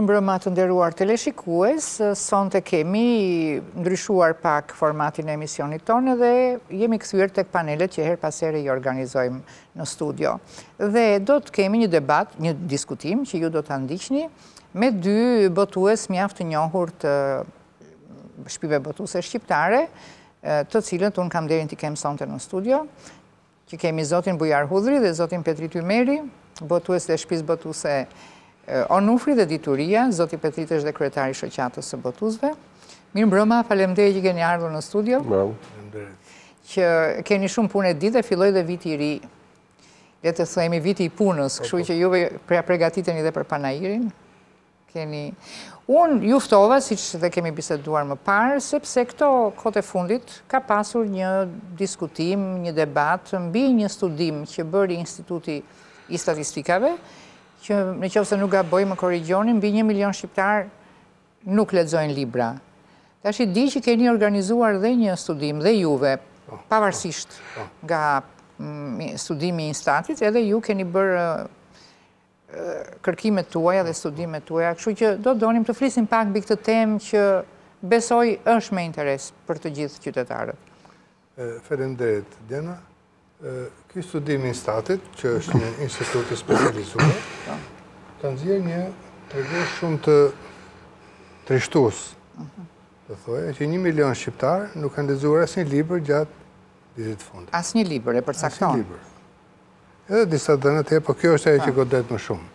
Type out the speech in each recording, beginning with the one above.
Mirëmbrëma të nderuar teleshikues, sonte kemi ndryshuar pak formatin e emisionit tonë dhe jemi kthyer tek panelet që her pas here i organizojmë në studio. Dhe do të kemi një debat, një diskutim që ju do ta ndiqni me dy botues mjaft të njohur të shtëpive botuese shqiptare, të cilët unë kam nderin t'i kem sonte në studio, që kemi zotin Bujar Hudhri dhe zotin Petrit Ymeri, botues të shtëpisë botuese Onufri dhe Dituria, zoti Petrit është dhe kryetari i shoqatës së botuesve. Mirëmbrëma, faleminderit që keni ardhur në studio. Që keni shumë punë ditë dhe filloi dhe viti i ri. Le të themi viti i punës, kështu që juve përgatiteni edhe për panairin. Unë ju ftova, siç dhe kemi biseduar më parë, sepse këto kohët e fundit ka pasur një diskutim, një debat mbi një studim që bëri Instituti i Statistikave, që në qoftë se nuk gaboj më korrigjoni, mbi 1 milion shqiptar nuk lexojnë libra. Tash i di që keni organizuar dhe një studim dhe juve, pavarësisht nga studimi i Instatit, edhe ju keni bërë kërkimet tuaja dhe studimet tuaja, kështu që do donim të flisim pak mbi këtë temë që besoj është me interes për të gjithë qytetarët. Faleminderit, Diana. Ky studim i Instatit, që është një institut i specializuar, ka nxjerrë një tregues shumë të trishtues. Do thoya që 1 milion shqiptar nuk kanë lexuar asnjë libër gjatë vitit të fundit. Asnjë libër e përcakton. Asnjë libër. Edhe disa dhëna të po kjo është ajo që godet më shumë.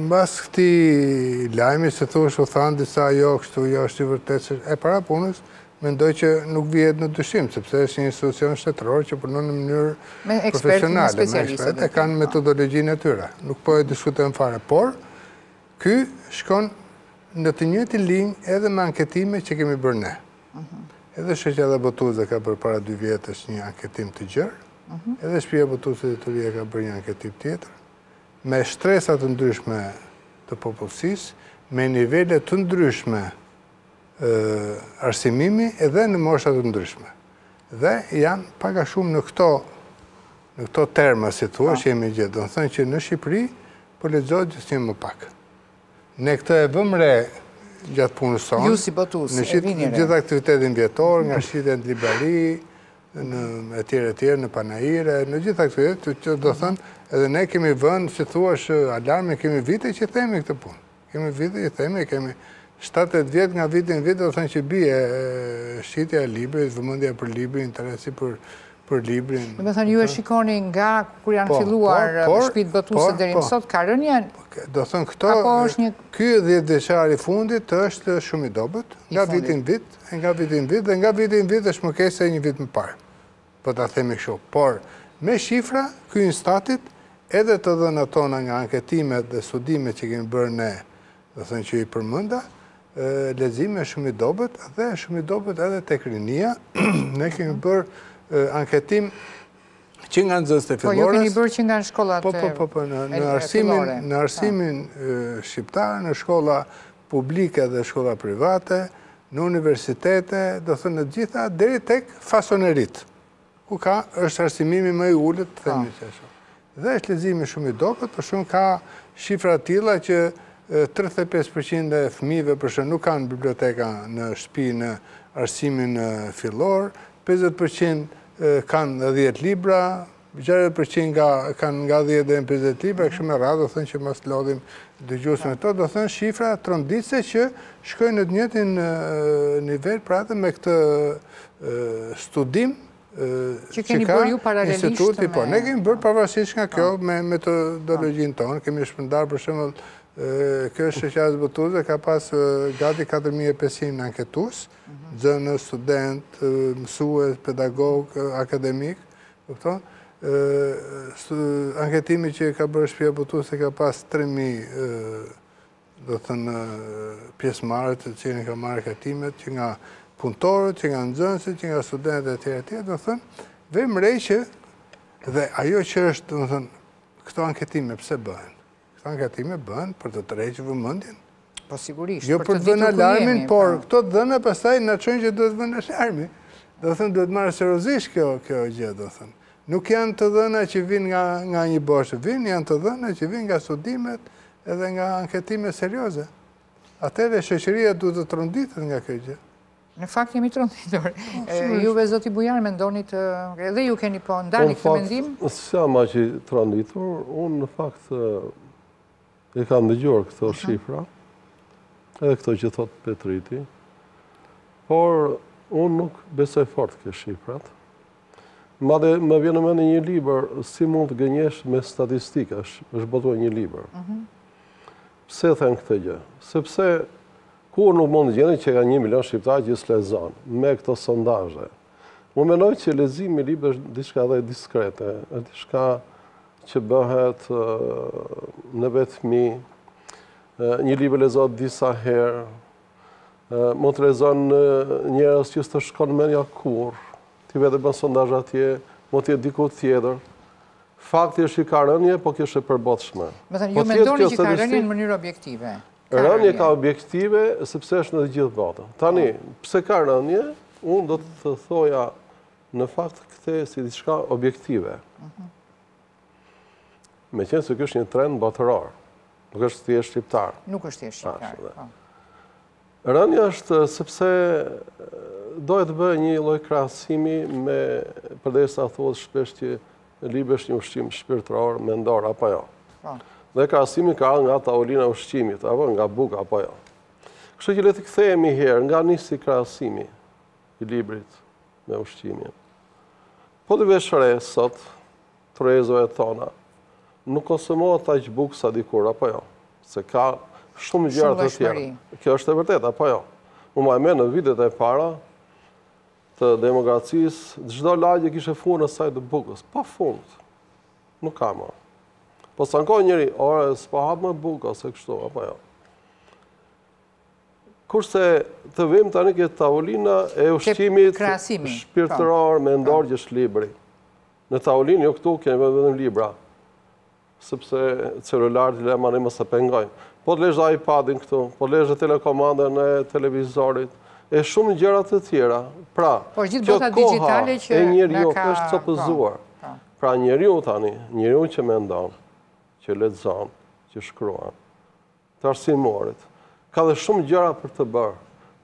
Mbas këtij lajmi se thosh u than disa jo kështu, jo është i vërtetë, e para punës mendoj që nuk vihet në dyshim, sepse është një institucion shtetëror që punon në mënyrë profesionale, me ekspertë, e kanë metodologjinë e tyre. Nuk po e diskutojmë fare, por ky shkon në të njëjtin linjë edhe me anketimet që kemi bërë ne. Edhe shoqata botuese ka bërë para 2 vjetësh një anketim të gjerë, edhe shtëpia botuese e Dituria ka bërë një anketim tjetër, me shtresa të ndryshme të popullsisë, me nivele të ndryshme arsimimi edhe në moshat të ndryshme. Dhe janë pak a shumë në këto terma, si thua, që jemi gjetë. Do të thënë që në Shqipëri po lexohet gjithnjë më pak. Ne këtë e vëmë re gjatë punës sonë. Ju si botues e vini re. Gjithë aktivitetin vjetor, nga shitjen në librari, në etj, në panaire, në gjithë aktivitetet, që do thënë, edhe ne kemi vënë, si thua, alarme, kemi vite që themi këtë punë. Kemi vite që themi, kemi 7-8 vjet nga viti në vit, do thënë që bie shitja e librit, vëmendja për librin, interesi për librin. Do të thënë ju e shikoni nga kur janë filluar shtëpitë botuese deri më sot ka rënje? Do thënë këto, ky 10 vjeçar i fundit është shumë i dobët, nga viti në vit, dhe nga viti në vit është më keq se një vit më parë. Po ta themi kështu. Por me shifra, ky Instatit, edhe të dhënat tona nga anketimet dhe studimet që kemi bërë ne, do thënë që i përmenda, leximi është shumë i dobët dhe shumë i dobët edhe tek rinia. Ne kemi bërë anketim që nga nxënësit e fillores. Po, ju keni bërë që nga shkollat në arsimin shqiptar, në shkolla publike dhe shkolla private, në universitete, do thënë në gjitha, deri tek fasonerit, ku është arsimimi më i ulët, themi që ashtu. Dhe është leximi shumë i dobët, por shumë ka shifra të tilla që 35% e fëmijëve për shembull nuk kanë biblioteka në shtëpi në arsimin fillor, 50% kanë 10 libra, 60% kanë nga 10 deri në 50 libra, kështu me radhë, do thënë që mos lodhim dëgjuesin me to, do thënë shifra tronditse që shkojnë në të njëjtin nivel pra edhe me këtë studim që keni bërë ju paralelisht me... Po, ne kemi bërë pavarësisht nga kjo me metodologjinë tonë, kemi shpërndar për shembull kjo shoqata botuese ka pas gati 4500 anketues, nxënës, student, mësues, pedagog, akademik, kupton? Anketimi që ka bërë shtëpia botuese ka pas 3000 do thënë pjesëmarrës të cilën ka marrë anketimet, që nga punëtorët, që nga nxënësit, që nga studentët etj, do thënë, vëmë re që dhe ajo që është, do thënë, këto anketime pse bëhen? Këto anketime bëhen për të tërhequr vëmendjen. Po sigurisht, jo për të dhënë alarmin, por këto dhëna pastaj na çojnë që duhet vënë alarmi. Do thënë duhet marrë seriozisht kjo gjë, do thënë. Nuk janë të dhëna që vinë nga një boshë, janë të dhëna që vinë nga studimet, edhe nga anketime serioze. Atëre shoqëria duhet të tronditet nga kjo gjë. Në fakt jemi tronditur. Juve, zoti Bujar, mendoni të... Edhe ju keni po ndani këtë mendim? Në fakt, s'jam aq i tronditur, unë në fakt e kam dëgjuar këto shifra, edhe këto që thot Petriti, por unë nuk besoj fort kjo shifrat. Madhe më vjen në mend një libër, si mund të gënjesh me statistika, është botuar një libër. Pse them këtë gjë? Sepse kur nuk mund të gjeni që ka 1 milion shqiptarë që s'lexon me këto sondazhe. Unë mendoj që leximi i librit është diçka dhe diskrete, është diçka që bëhet në vetmi. Një libër lexohet disa herë, mund të lexon njerëz që s'të shkon mendja kurrë, ti vetë bën sondazh atje, mund të jetë diku tjetër. Fakti është që ka rënje, po kjo është e përbotshme. Me thënë, ju mendoni që ka rënje në mënyrë objektive? Rënje ka objektive, sepse është në të gjithë botën. Tani, pse ka rënje, unë do të thoja në fakt këtë si diçka objektive. Me qenë se kjo është një trend botëror, nuk është thjesht shqiptar. Nuk është thjesht shqiptar. Rënja është sepse dohet të bëjë një lloj krahasimi me përderisa thuhet shpesh që libri është një ushqim shpirtëror, mendor apo jo. Dhe krahasimi ka nga tavolina e ushqimit, apo nga buka apo jo. Kështu që le të kthehemi herë nga nisi krahasimi i librit me ushqimin. Po të vesh re sot, trezove tona, nuk konsumohet aq bukë sa dikur apo jo, se ka shumë gjëra të tjera. Kjo është e vërtetë apo jo. Unë më mend në vitet e para të demokracisë, çdo lagje kishte furrën e saj të bukës, pa fund. Nuk ka më. Po sa nkohë njëri, ore, s'pa hap më bukë, ose kështu, apo jo. Kurse të vim tani këtë tavolina e ushqimit shpirtëror, mendor që është libri. Në tavolinë, jo këtu, kemi vetëm libra, sepse celularët i lema ne mos e pengojmë. Po të lesh iPadin këtu, po të lesh telekomandën e televizorit, e shumë gjëra të tjera. Pra, kjo koha e njeriu është copëzuar. Pra njeriu tani, njeriu që mendon, që lexon, që shkruan, të arsimorit, ka dhe shumë gjëra për të bërë.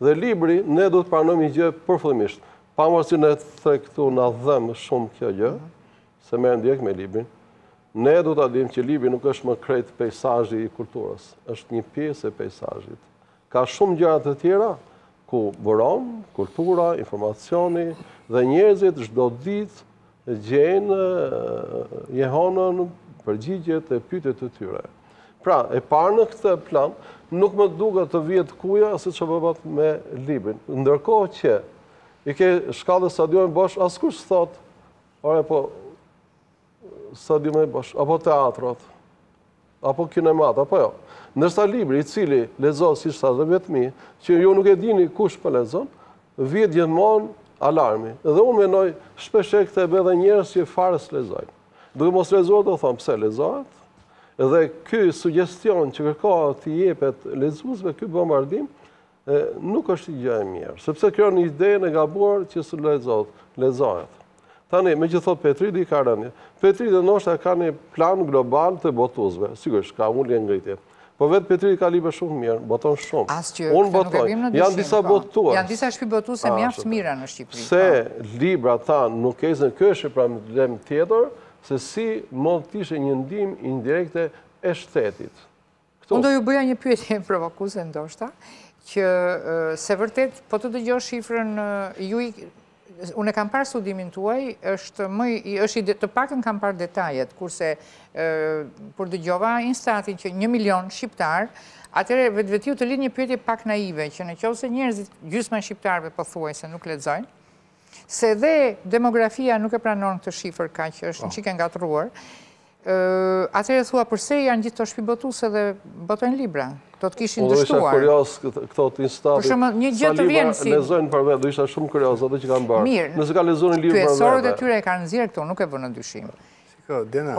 Dhe libri, ne do të pranojmë një gjë përfillimisht. Pavarësisht ne këtu na dhem shumë kjo gjë, se merrem direkt me librin. Ne do ta dimë që libri nuk është më krejt peizazhi i kulturës, është një pjesë e peizazhit. Ka shumë gjëra të tjera ku buron kultura, informacioni dhe njerëzit çdo ditë gjejnë jehonën përgjigjet e pyetjet e tyre. Pra, e parë në këtë plan, nuk më duket të vihet kuja siç e bëvat me librin. Ndërkohë që i ke shkallë stadiumin bosh, askush thot, ore po stadiumi bosh, apo teatrot, apo kinemat, apo jo. Ndërsa libri i cili lexohet siç thash vetëm, që ju nuk e dini kush po lexon, vjet gjithmonë alarmi. Dhe unë mendoj shpesh këtë e bën edhe njerëz që fare s'lexojnë. Duke mos lexuar do them pse lexohet. Dhe ky sugjestion që kërkohet të jepet lexuesve, ky bombardim, nuk është gjë e mirë, sepse krijon një ide e gabuar që s'u lexohet. Tani, me që thot Petriti ka rënje. Petriti ndoshta ka një plan global të botuesve, sigurisht ka ulje ngritje. Po vetë Petriti ka libra shumë mirë, boton shumë. Unë botoj, janë disa botuar. Janë disa shpibotuese mjaft mira në Shqipëri. Se libra ta nuk ecën ky është pra problem tjetër, se si mund të ishte një ndihmë indirekte e shtetit. Unë do ju bëja një pyetje provokuese ndoshta, që se vërtet po të dëgjosh shifrën unë e kam parë studimin tuaj, është të paktën kam parë detajet, kurse por dëgjova instatin që 1 milion shqiptar, atëherë vetveti të lidh një pyetje pak naive, që nëse njerëzit, gjysma e shqiptarëve pothuajse nuk lexojnë, se dhe demografia nuk e pranon këtë shifër kaq, është një çike ngatruar, atëherë thua përse janë gjithë të shpibotuese dhe botojnë libra? Do të kishin dështuar. Do isha kurioz këto të instatit. Një gjë të vjen si lexojnë për vetë, do isha shumë kurioz ato që kanë bërë. Nëse ka lexuar një libër për vetë. Pyesorët e tyre e kanë nxjerrë këtu, nuk e vënë në dyshim. Shiko, Dena,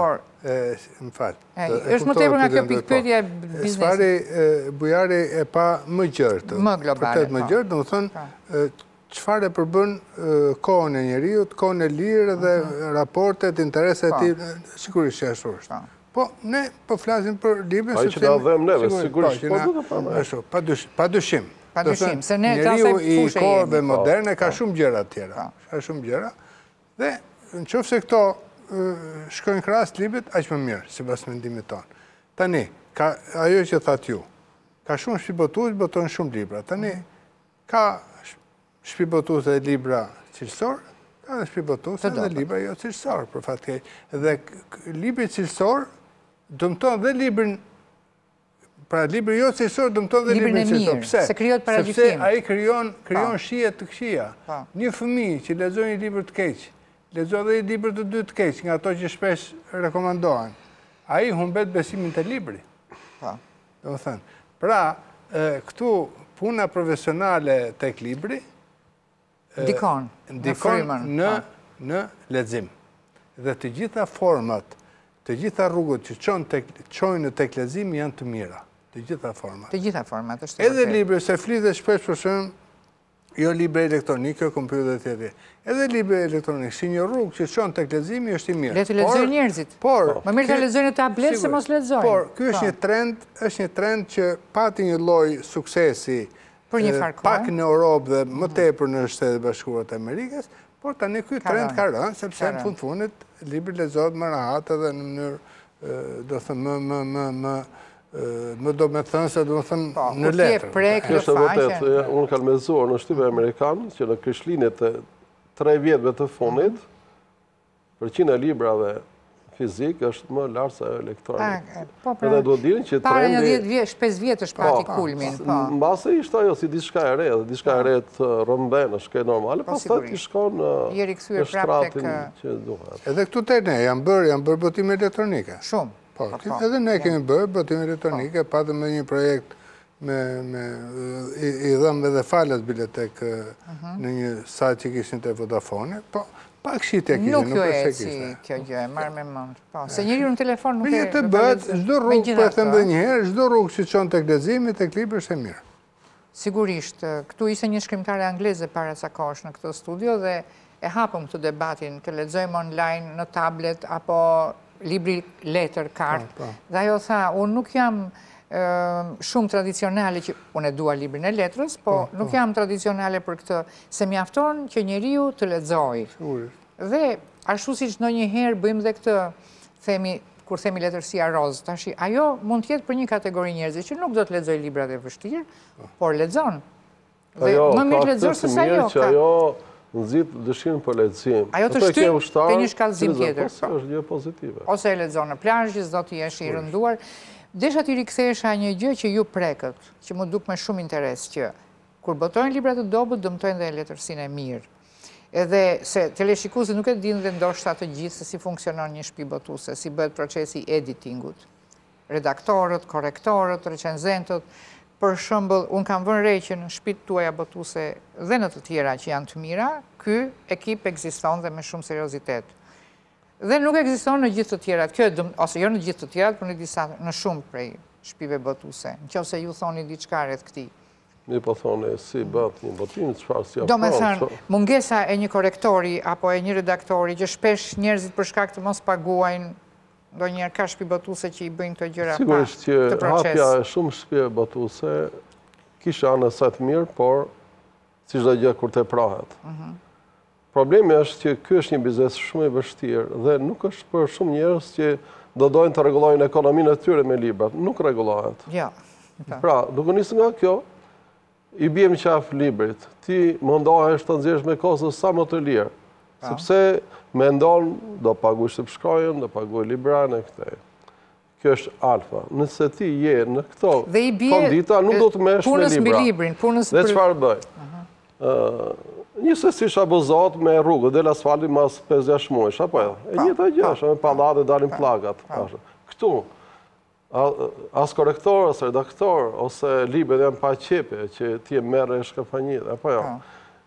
më fal. Është më tepër nga kjo pikpyetje e biznesit. Sfari Bujari e pa më gjerë. Më globale. Më gjerë, domethënë çfarë përbën kohën e njeriut, kohën e lirë dhe raportet, intereset e tij, sigurisht që ashtu është. Po, ne po flasim për librin... Pa i që da dhem neve, sigurisht. Pa dyshim. Pa dyshim, se ne të asaj njeriu i kohëve moderne ka shumë gjëra tjera. Ka shumë gjëra. Dhe në qoftë se këto shkojnë krahas librit, aq më mirë, sipas mendimit tonë. Tani, ajo që thatë ju, ka shumë shpibotues, botojnë shumë libra. Tani, ka shpibotues dhe libra cilësor, ka dhe shpibotues dhe libra jo cilësor, për fat keq. Dhe libri cilësor dëmton dhe librin, pra libri jo cilësor dëmton dhe librin cilësor. Pse? Sepse ai krijon shije të këqija. Një fëmijë që lexon një libër të keq, lexon edhe një libër të dy të keq, nga ato që shpesh rekomandohen. Ai humbet besimin te libri. Domethënë, pra, këtu puna profesionale tek libri ndikon në lexim. Dhe të gjitha format, të gjitha rrugët që çojnë tek leximi janë të mira. Të gjitha format. Të gjitha format, është vërtet. Edhe libri, se flitet shpesh për shembull, jo libri elektronik, kompjuter tjetër. Edhe libri elektronik, si një rrugë që çon tek leximi është i mirë. Le të lexojnë njerëzit. Më mirë ta lexojnë në tablet se mos lexojnë. Por ky është një trend që pati një lloj suksesi për një farë kohë. Pak në Europë dhe më tepër në Shtetet Bashkuara të Amerikës, por tani ky trend ka rënë sepse në fundit libri lexohet më rahat edhe në mënyrë do të thënë më do me thënë se do me thënë në letër. Kjo është vërtet, unë kam lexuar në shtypin amerikan që në krishtlindjet e 3 vjetëve të fundit, përqind e librave fizik është më lartë se elektronik. Edhe duhet dirin që para një 10-5 vjetë është pati kulmin. Mbase ishte ajo si diçka e re, dhe diçka e re të rëmben, është ke normale, pastaj ti shkon në shtratin që duhet. Edhe këtu te ne janë bërë botime elektronike. Shumë. Edhe ne kemi bërë botime elektronike, patëm me një projekt i dhëmë edhe falas bibliotek në një sajt që kishin të Vodafone, po pak shite kishtë, nuk jo e si kjo gjë, marrë me mund. Se njëri në telefon nuk e... Të bët, çdo rrugë, për e them dhe njëherë, çdo rrugë që çon tek leximi, tek libri është e mirë. Sigurisht, këtu ishte një shkrimtare angleze para sa kohësh në këtë studio dhe e hapëm këtë debatin, të lexojmë online në tablet apo libri letër, kartë. Dhe ajo tha, unë nuk jam shumë tradicionale që unë e dua librin e letrës, po nuk jam tradicionale për këtë, se mjafton që njeriu të lexojë. Dhe ashtu siç ndonjëherë bëjmë dhe këtë, kur themi letërsia roz, tash ajo mund të jetë për një kategori njerëzish që nuk do të lexojë librat e vështirë, por lexon. Dhe më mirë lexon se sa ajo. Nxit dëshirën për lexim. Ajo të shtyp te një shkallëzim tjetër. Është gjë pozitive. Ose e lexon në plazh, që s'do të jesh i rënduar. Desha t'i rikthehesha një gjë që ju preket, që më duk me shumë interes, që kur botojnë libra të dobët, dëmtojnë dhe letërsinë e mirë. Edhe se teleshikuesit nuk e dinë dhe ndoshta të gjithë se si funksionon një shtëpi botuese, si bëhet procesi editingut. Redaktorët, korrektorët, recenzentët. Për shembull, unë kam vënë re që në shtëpitë tuaja botuese dhe në të tjera që janë të mira, ky ekip ekziston dhe me shumë seriozitet. Dhe nuk ekziston në gjithë të tjerat, ose jo në gjithë të tjerat, por në shumë prej shtëpive botuese. Nëse ju thoni diçka rreth këtij. Ne po thoni si bëhet një botim, çfarë si apo. Do me thënë, mungesa e një korrektori apo e një redaktori që shpesh njerëzit për shkak të mos paguajnë, ndonjëherë ka shtëpi botuese që i bëjnë këto gjëra pa të proces. Sigurisht që hapja e shumë shtëpive botuese kishte anë sa të mirë, por si çdo gjë kur të prahet. Problemi është që ky është një biznes shumë i vështirë dhe nuk është për shumë njerëz që do dojnë të rregullojnë ekonominë e tyre me librat. Nuk rregullohet. Jo. Pra, duke nisur nga kjo, i bie në qafë librit. Ti mundohesh të nxjerrësh me kostë sa më të lirë. Sepse mendon do paguaj shkojën, do paguaj libran e këtej. Kjo është alfa. Nëse ti je në këto kondita, nuk do të merresh me libra. Dhe çfarë bëj? Njësesi abuzohet me rrugë, del asfalti mas 5-6 muajsh, apo jo? E njëjta gjë është, me pallate dalin pllakat. Këtu as korrektor, as redaktor, ose libet janë pa qepe, që ti e merre shkafanjit, apo jo?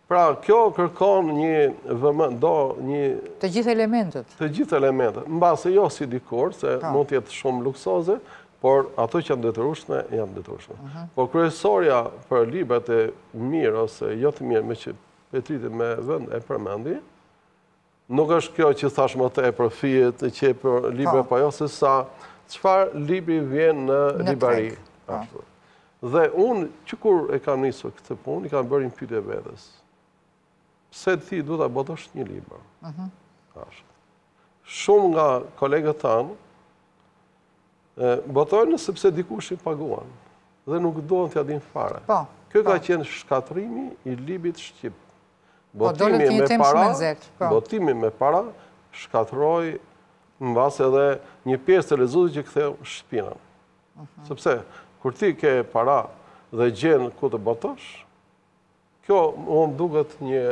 Pra, kjo kërkon të gjithë elementet. Të gjithë elementet. Mbase jo si dikur, se mund të jetë shumë luksoze, por ato që janë detyrueshme, janë detyrueshme. Por kryesorja për librat e mirë ose jo të mirë, me që Petriti me vend e përmendi, nuk është kjo që thash më tepër fije të qepër libra, po jo se sa çfarë libri vjen në libari. Dhe unë, që kur e kam nisur këtë punë, i kam bërë një pyetje vetes. Pse ti duhet ta botosh një libër? Shumë nga kolegët tanë botojnë sepse dikush i paguan dhe nuk duan t'ia dinë fare. Kjo ka qenë shkatrimi i librit shqip. Botimi me para shkatroi mbas edhe një pjesë të lexuesit që ktheu shpinën. Sepse kur ti ke para dhe gjen ku të botosh, kjo më duket një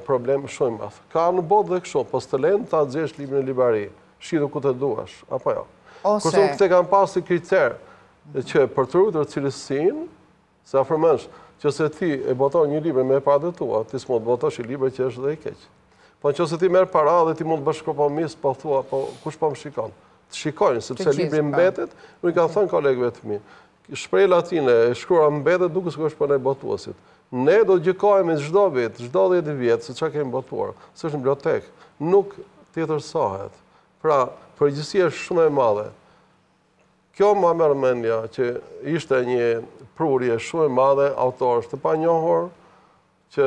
problem shumë i madh. Ka në botë dhe kështu, po s'të lën ta xhesh librin në libari, shitu ku të duash, apo jo. Kurse këtë kam pasur kriter që për të ruajtur cilësinë, se afërmësh që se ti e boton një libër me paratë tua, ti s'mund të botosh një libër që është dhe i keq. Po nëse ti merr para dhe ti mund të bësh kompromis, po thua, po kush po më shikon? Të shikojnë, sepse libri mbetet, unë i kam thënë kolegëve të mi, shpreh latine e shkruar mbetet duke sikur është për ne botuesit. Ne do të gjykojmë çdo vit, çdo 10 vjet se çka kemi botuar, se është në bibliotek, nuk tjetërsohet. Pra, përgjegjësia është shumë e madhe. Kjo më merr mendja që ishte një prurje shumë e madhe autorësh të panjohur që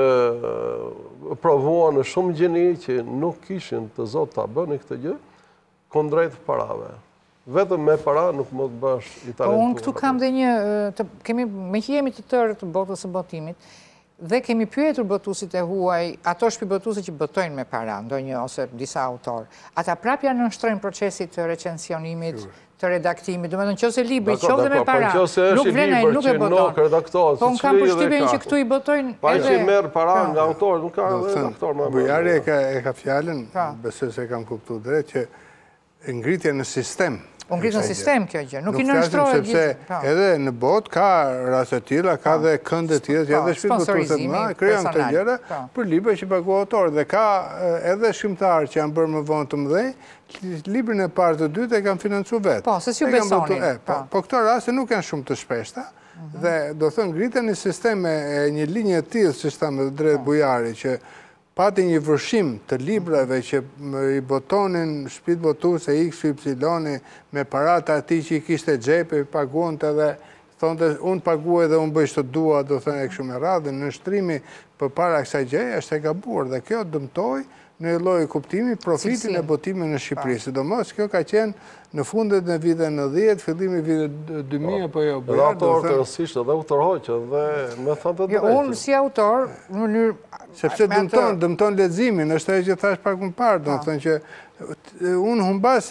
provuan në shumë gjeni që nuk kishin të zot ta bënin këtë gjë kundrejt parave. Vetëm me para nuk mund të bësh i talentuar. Unë këtu kam dhe një, me që jemi të tërë të botës së botimit, dhe kemi pyetur botuesit e huaj, ato shpibotuesit që botojnë me para, ndonjë ose disa autor, ata prapja nënshtrojnë procesit të recensionimit, të redaktimit, do me në qëse libri, qovë dhe me para, nuk vlenaj, nuk e boton. Po në kam përshtypjen që këtu i botojnë edhe... Pa që i merë para nga autor, nuk ka redaktor më. Bujari e ka fjalën, besoj se kam kuptuar drejt, që ngritje në sistem. Ngritje në sistem kjo gjë, nuk i nënshtrohet gjithë. Sepse edhe në botë ka raste të tilla, ka dhe kënde të tjera, edhe shpirtbotuese të mëdha krijojnë këto gjëra për libra që paguajnë autorë dhe ka edhe shkrimtarë që janë bërë më vonë të mëdhenj, librin e parë të dytë e kanë financuar vetë. Po, se si u besonin. Po këto raste nuk janë shumë të shpeshta dhe do thënë ngritja në sistem e një linje të tillë, siç thamë drejt Bujari, që pati një vërshim të librave që i botonin shpirtbotuese X, Y me paratë atij që i kishte xhepe, i paguante dhe thonte unë paguaj dhe unë bëj ç'të dua, do thënë e kështu me radhë, nënshtrimi përpara kësaj gjëje është e gabuar dhe kjo dëmtoi në lloj kuptimi profitin e botimit në Shqipëri. Sidomos kjo ka qenë në fundet në vitet 90, fillimi vitet 2000 apo jo. Dhe autor të rëndësishtë dhe autor hoqë dhe me thënë të drejtë. Unë si autor, në mënyrë... Sepse dëmton leximin, është ajo që thash pak më parë, do të thënë që unë humbas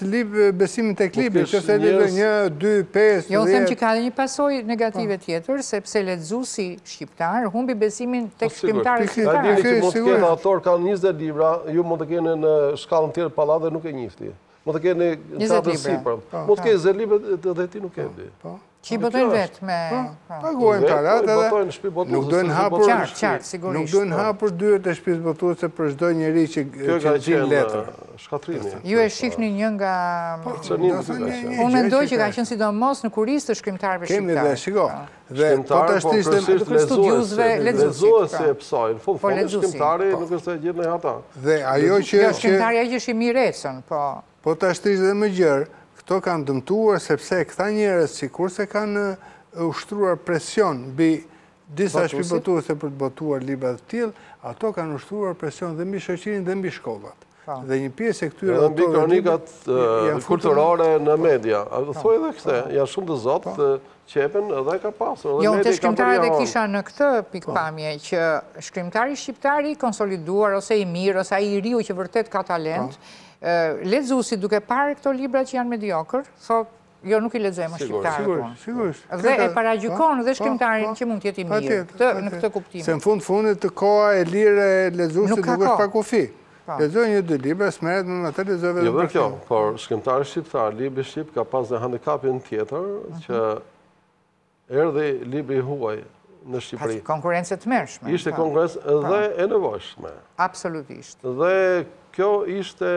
besimin tek libri, nëse libri 1, 2, 5, 10. Jo, them që ka dhe një pasojë negative tjetër, sepse lexuesi shqiptar humbi besimin tek shkrimtarët shqiptarë. Dini që mund të kenë autor kanë 20 libra, ju mund të keni në shkallën tjetër pallat dhe nuk e njihni. Mund të keni 20 libra. Mund të keni 20 libra dhe ti nuk e di. Që i botojnë vetë me... Paguajnë parat edhe nuk dojnë hapur dyert e shpirtbotuese për çdo njeri që gjen letër. Shkatrimi. Ju e shihni një nga... Unë mendoj që ka qenë sidomos në kurisë të shkrimtarëve shqiptarë. Kemi dhe, shiko. Dhe po ta shtisëm studiuesve lexuesi e psojnë. Fund shkrimtari nuk është e gjetë në ata. Dhe ajo që... Shkrimtari ai që është i mirecën, po... Po ta shtisë dhe më gjerë, këto kanë dëmtuar sepse këta njerëz sikurse kanë ushtruar presion mbi disa shpirtbotuese për të botuar libra të tillë, ato kanë ushtruar presion dhe mbi shoqërinë dhe mbi shkollat. Dhe një pjesë e këtyre autorëve mbi kronikat kulturore në media. Thuaj edhe këtë, janë shumë të zotë të qepen edhe ka pasur. Jo, të shkrimtarët e kisha në këtë pikpamje që shkrimtari shqiptari konsoliduar ose i mirë ose ai i riu që vërtet ka talent, lexuesi duke parë këto libra që janë mediokër, thotë, jo nuk i lexojmë shqiptarët. Sigurisht. Dhe e paragjykon dhe shkrimtarin që mund të jetë i mirë, në këtë kuptim. Se në fundit të koha e lirë e lexuesit nuk është pa kufi. Lexoj 1-2 libra, s'merret me atë lexoj vetëm. Jo vetëm kjo, por shkrimtari shqiptar, libri shqip ka pas një handikapin tjetër që erdhi libri huaj në Shqipëri. Konkurrencë të mërshme. Ishte konkurrencë dhe e nevojshme. Absolutisht. Dhe kjo ishte,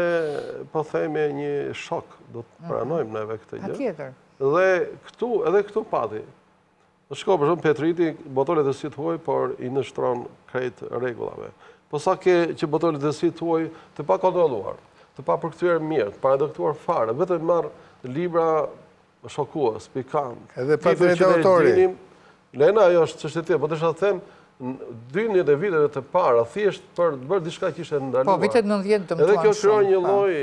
po themi, një shok, do të pranojmë neve këtë gjë. Patjetër. Dhe edhe këtu pati. Shko, për shumë, Petriti boton letërsi të huaj, por i nështron krejt rregullave. Po sa që boton letërsi të huaj të pa kontrolluar, të pa përkthyer mirë, të pa redaktuar fare, vetëm marr libra shokues, pikant. Edhe pa drejtë autori. Lena, ajo është çështje tjetër, po të them, 12 e viteve të para, thjesht për të bërë diçka që ishte ndaluar. Po, vitet 90 dëmtuan shumë. Edhe kjo krijon një lloj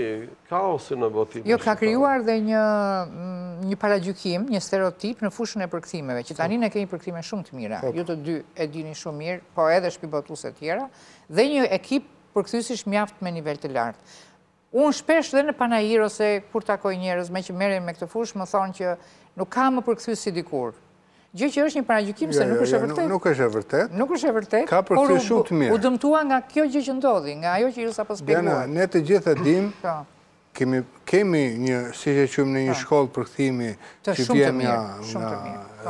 kaosi në botim. Jo, ka krijuar dhe një paragjykim, një stereotip në fushën e përkthimeve, që tani ne kemi përkthime shumë të mira. Ju të dy e dini shumë mirë, po edhe shpibotuese të tjera, dhe një ekip përkthyesish mjaft me nivel të lartë. Unë shpesh dhe në panajir ose kur takoj njerëz me që merren me këtë fushë, më thonë që nuk ka më përkthyes si dikur. Gjë që është një paragjykim se nuk është e vërtetë. Nuk është e vërtetë. Nuk është e vërtetë. Ka përkthyes shumë të mirë. U dëmtua nga kjo gjë që ndodhi, nga ajo që ju sapo shpjeguar. Ne të gjithë e dimë, kemi një, siç e quajmë në një shkollë përkthimi që vjen nga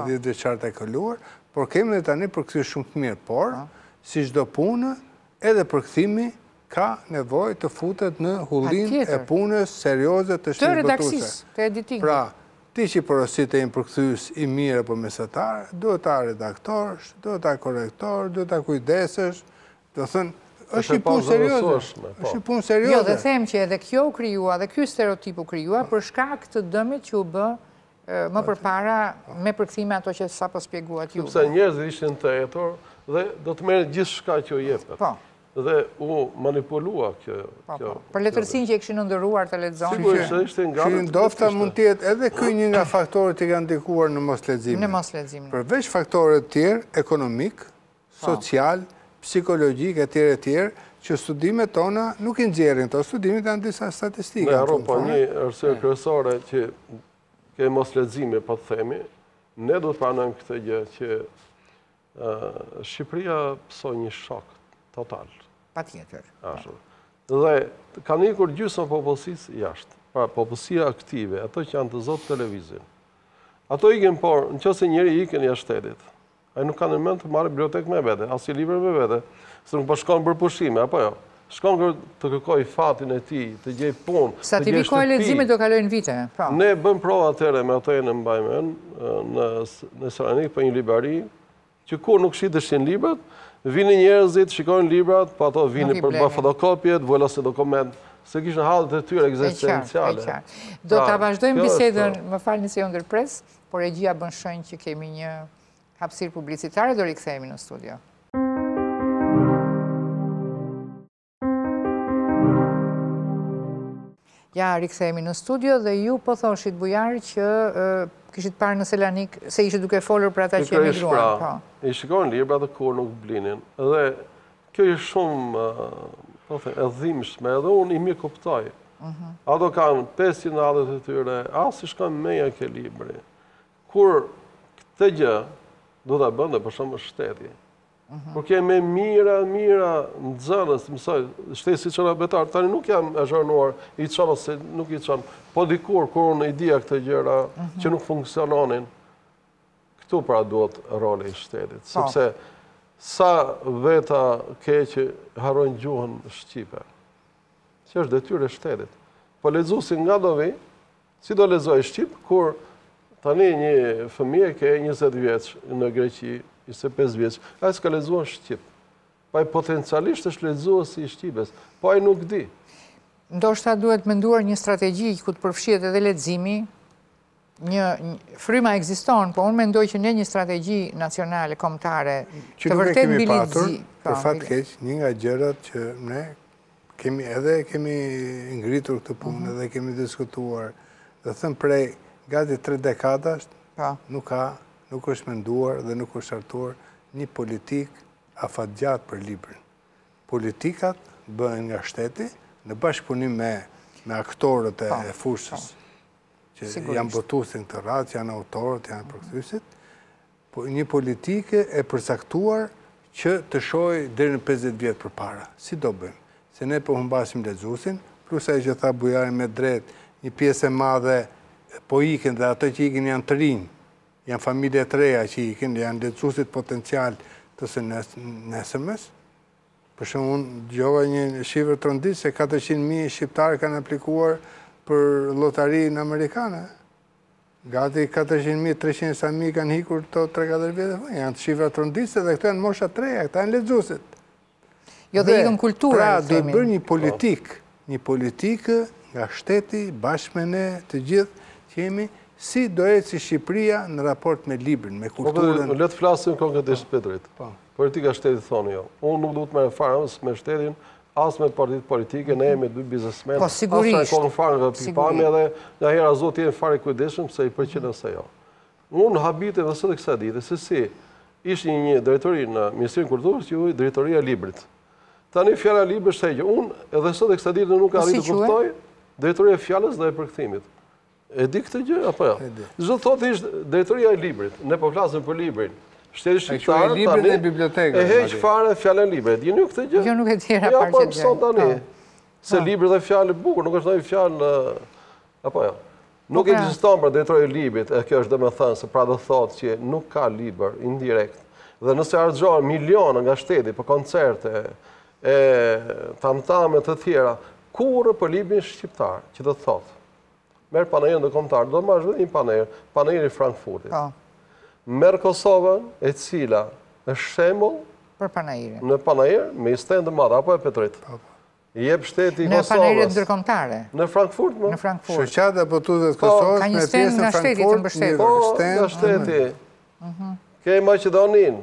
10 vjeçarët e kaluar, por kemi edhe tani përkthyes shumë të mirë, por si çdo punë, edhe përkthimi ka nevojë të futet në hullinë e punës serioze të shpirtëtuese. Të redaksis, të editingut. Pra, ti që porosit e një përkthyes i mirë apo mesatar, duhet ta redaktorsh, duhet ta korrektor, duhet ta kujdesësh, do thënë, është një punë serioze. Është një punë serioze. Jo, dhe them që edhe kjo u krijua, dhe ky stereotip u krijua për shkak të dëmit që u bë më përpara me përkthime ato që sapo shpjeguat ju. Sepse njerëzit ishin të etur dhe do të merren gjithçka që u jepet. Po. Dhe u manipulua kjo. Për letërsinë që e kishin ndëruar të lexonin. Sigurisht, ishte nga ndofta mund të jetë edhe ky një nga faktorët që kanë ndikuar në mosleximin. Në mosleximin. Përveç faktorëve të tjerë, ekonomik, social, psikologjik e tjerë, që studimet tona nuk i nxjerrin, to studimet janë disa statistika. Ne harron po një arsye kryesore që ke mosleximi, po të themi, ne do të pranojmë këtë gjë që Shqipëria pësoi një shok total. Patjetër. Dhe kanë ikur gjysmë popullsisë jashtë. Pra, popullsia aktive, ato që janë të zotë televizin. Ato ikin, por, nëse njëri ikin jashtë shtetit, ai nuk kanë në mend të marrë bibliotekë me vete, as i libër me vete, se nuk po shkon për pushime, apo jo. Shkon të kërkoj fatin e tij, të gjej punë, sa ti vikoj leximit do kalojnë vite. Ne bëm prova atëherë me ato në mbajmën në Saranik për një libari, që kur nuk shiteshin librat, vinin njerëzit, shikojnë librat, po ato vinin për bërë fotokopjet, vuelose dokument, se kishin hallet e tyre ekzistenciale. Do ta vazhdojmë bisedën, më falni se ju ndërpres, por Regjia bën shenjë që kemi një hapësirë publicitare, do rikthehemi në studio. Ja, rikthehemi në studio dhe ju po thoshit Bujar që kishit parë në Selanik, se ishit duke folur për ata që emigruan. I shikojnë libra dhe kur nuk blinin. Dhe kjo është shumë e dhimbshme, edhe unë i mirë kuptoj. Ato kanë 500 radhët e tyre, as i shkojnë meja ke libri. Kur këtë gjë do ta bënte për shembull shteti. Por kemi mira në zënës, mësoj, shteti si çona betar, tani nuk jam e zhërnuar, i çon ose nuk i çon. Po dikur kur unë i dija këtë gjëra që nuk funksiononin, këtu pra duhet roli i shtetit, sepse sa veta ke që harrojnë gjuhën shqipe, që është detyrë e shtetit. Po lexuesi nga do vi, si do lexoj shqip, kur tani një fëmijë ke 20 vjeç në Greqi, 25 vjeç, ai s'ka lexuar shqip. Po ai potencialisht është lexuesi i shqipes, po ai nuk di. Ndoshta duhet menduar një strategji ku të përfshihet edhe leximi. Fryma ekziston, po unë mendoj që ne një strategji nacionale, kombëtare, të vërtet mbilitëzi. Për fat keq, një nga gjërat që ne kemi ngritur këtë punë dhe kemi diskutuar, dhe thëmë prej gati 3 dekadash, nuk është menduar dhe nuk është hartuar një politik afatgjat për librin. Politikat bëhen nga shteti në bashkëpunim me aktorët e fushës, që janë botuesin këtë radhë, janë autorët, janë përkthyesit, po një politike e përcaktuar që të shojë deri në 50 vjet përpara. Si do bëjmë? Se ne po humbasim lexuesin, plus ai që tha Bujari me drejt, një pjesë e madhe po ikin dhe ato që ikin janë të rinj, janë familje të reja që ikin, janë lexuesit potencial të së nesërmes. Për shembull, unë dëgjova një shifër të rëndësishme se 400.000 shqiptarë kanë aplikuar për lotarinë amerikane. Gati 400.000, 300.000 kanë hikur të 3-4 vjetë. Janë shifra të rëndësishme dhe këto janë mosha të reja, këta janë lexuesit. Jo dhe ikën kulturë. Pra, do bërë një politikë nga shteti, bashkë me ne të gjithë, që jemi si do eci Shqipëria në raport me librin, me kulturën. Le të flasim konkretisht Petrit. Politika shtetit thonë jo. Unë nuk du të merr fare me shtetin, as me partitë politike, ne jemi dy biznesmen. Po sigurisht. As me fare nga pikpamja dhe nga hera zot jemi fare kujdesshëm se i përqen ose jo. Unë habitem dhe sot e kësaj dite se si ishte një drejtori në Ministrinë e Kulturës që quhej Drejtoria e Librit. Tani fjala libër është ajo. Unë edhe sot e kësaj dite nuk arrit të kuptoj Drejtoria e fjalës dhe e përkthimit. E di këtë gjë apo jo? Çdo thotë ishte Drejtoria e Librit. Ne po flasim për librin. Shteti shqiptar tani e bibliotekës. E heq fare fjalën libër. Dini ju këtë gjë? Jo, nuk e di Ja po pse tani? Se libri dhe fjalë bukur, nuk është ndonjë fjalë apo jo. Nuk ekziston për drejtori i librit, e kjo është domethënë se pra do thotë që nuk ka libër indirekt. Dhe nëse harxhohen miliona nga shteti për koncerte, e tamtame të tjera, kurrë për librin shqiptar, që do thotë. Merë panajirë ndërkombëtar, do marrësh vetëm një panajir i Frankfurtit. Merë Kosovën, e cila është shembull për panajirin. Në panajir me stend të madh, apo e Petrit? Jep shteti i Kosovës. Në panajiret ndërkombëtare. Në Frankfurt, më? Në Frankfurt. Shoqata botuese të Kosovës me pjesën nga shteti të mbështetur. Po, nga shteti. Ke Maqedonin,